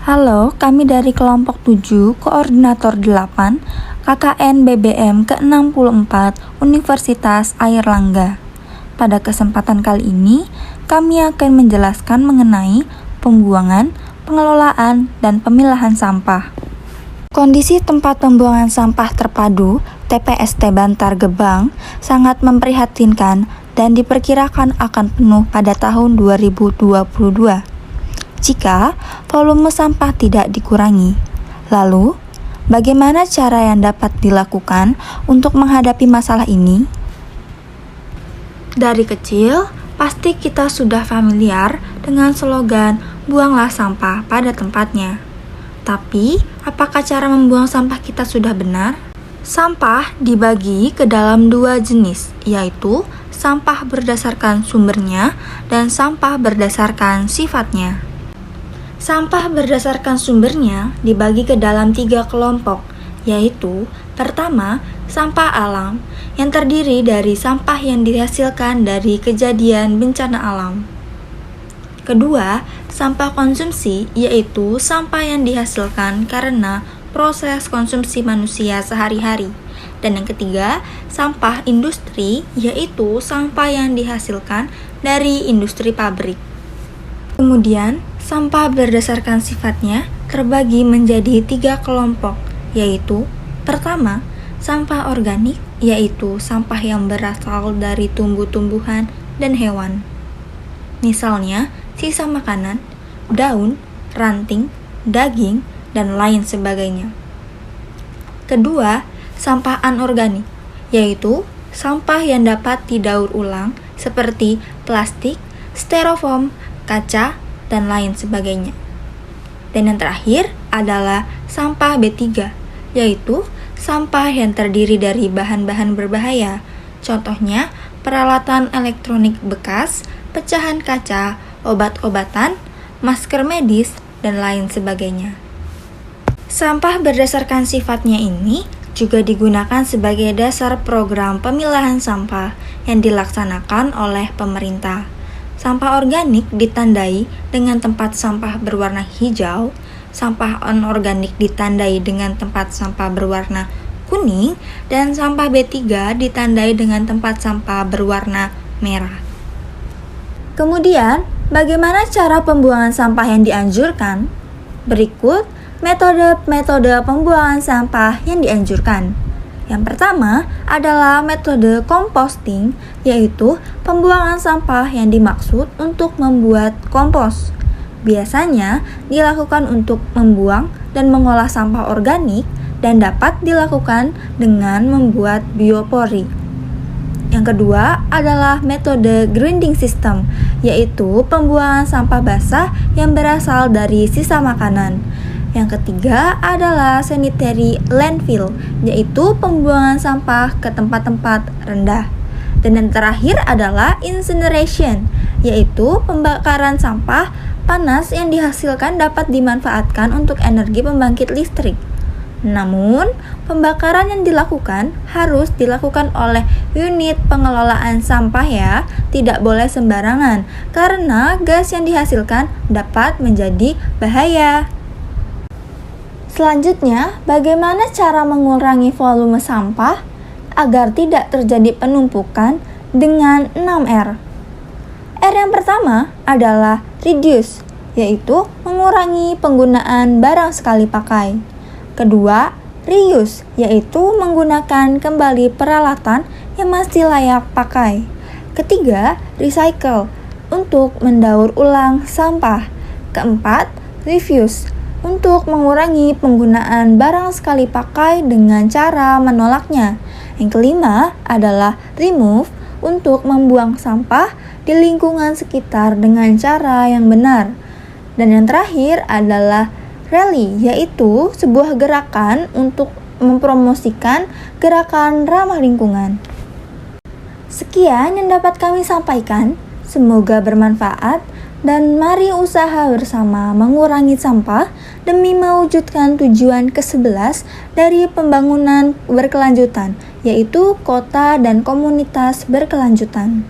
Halo, kami dari kelompok 7, koordinator 8, KKN BBM ke-64 Universitas Airlangga. Pada kesempatan kali ini, kami akan menjelaskan mengenai pembuangan, pengelolaan, dan pemilahan sampah. Kondisi tempat pembuangan sampah terpadu TPST Bantar Gebang sangat memprihatinkan dan diperkirakan akan penuh pada tahun 2022. Jika volume sampah tidak dikurangi. Lalu, bagaimana cara yang dapat dilakukan untuk menghadapi masalah ini? Dari kecil, pasti kita sudah familiar dengan slogan "buanglah sampah pada tempatnya". Tapi, apakah cara membuang sampah kita sudah benar? Sampah dibagi ke dalam dua jenis, yaitu sampah berdasarkan sumbernya dan sampah berdasarkan sifatnya. Sampah berdasarkan sumbernya dibagi ke dalam 3 kelompok, yaitu pertama, sampah alam, yang terdiri dari sampah yang dihasilkan dari kejadian bencana alam. Kedua, sampah konsumsi, yaitu sampah yang dihasilkan karena proses konsumsi manusia sehari-hari. Dan yang ketiga, sampah industri, yaitu sampah yang dihasilkan dari industri pabrik. Kemudian, sampah berdasarkan sifatnya terbagi menjadi 3 kelompok, yaitu pertama, sampah organik, yaitu sampah yang berasal dari tumbuh-tumbuhan dan hewan. Misalnya, sisa makanan, daun, ranting, daging, dan lain sebagainya. Kedua, sampah anorganik, yaitu sampah yang dapat didaur ulang seperti plastik, styrofoam, kaca, dan lain sebagainya. Dan yang terakhir adalah sampah B3, yaitu sampah yang terdiri dari bahan-bahan berbahaya. Contohnya, peralatan elektronik bekas, pecahan kaca, obat-obatan, masker medis, dan lain sebagainya. Sampah berdasarkan sifatnya ini juga digunakan sebagai dasar program pemilahan sampah yang dilaksanakan oleh pemerintah. Sampah organik ditandai dengan tempat sampah berwarna hijau, sampah anorganik ditandai dengan tempat sampah berwarna kuning, dan sampah B3 ditandai dengan tempat sampah berwarna merah. Kemudian, bagaimana cara pembuangan sampah yang dianjurkan? Berikut metode-metode pembuangan sampah yang dianjurkan. Yang pertama adalah metode composting, yaitu pembuangan sampah yang dimaksud untuk membuat kompos. Biasanya dilakukan untuk membuang dan mengolah sampah organik dan dapat dilakukan dengan membuat biopori. Yang kedua adalah metode grinding system, yaitu pembuangan sampah basah yang berasal dari sisa makanan. Yang ketiga adalah sanitary landfill, yaitu pembuangan sampah ke tempat-tempat rendah. Dan yang terakhir adalah incineration, yaitu pembakaran sampah panas yang dihasilkan dapat dimanfaatkan untuk energi pembangkit listrik. Namun, pembakaran yang dilakukan harus dilakukan oleh unit pengelolaan sampah ya, tidak boleh sembarangan, karena gas yang dihasilkan dapat menjadi bahaya. Selanjutnya, bagaimana cara mengurangi volume sampah agar tidak terjadi penumpukan dengan 6R? R yang pertama adalah reduce, yaitu mengurangi penggunaan barang sekali pakai. Kedua, reuse, yaitu menggunakan kembali peralatan yang masih layak pakai. Ketiga, recycle, untuk mendaur ulang sampah. Keempat, refuse, untuk mengurangi penggunaan barang sekali pakai dengan cara menolaknya. Yang kelima adalah remove, untuk membuang sampah di lingkungan sekitar dengan cara yang benar. Dan yang terakhir adalah rally, yaitu sebuah gerakan untuk mempromosikan gerakan ramah lingkungan. Sekian yang dapat kami sampaikan, semoga bermanfaat. Dan mari usaha bersama mengurangi sampah demi mewujudkan tujuan ke-11 dari pembangunan berkelanjutan, yaitu kota dan komunitas berkelanjutan.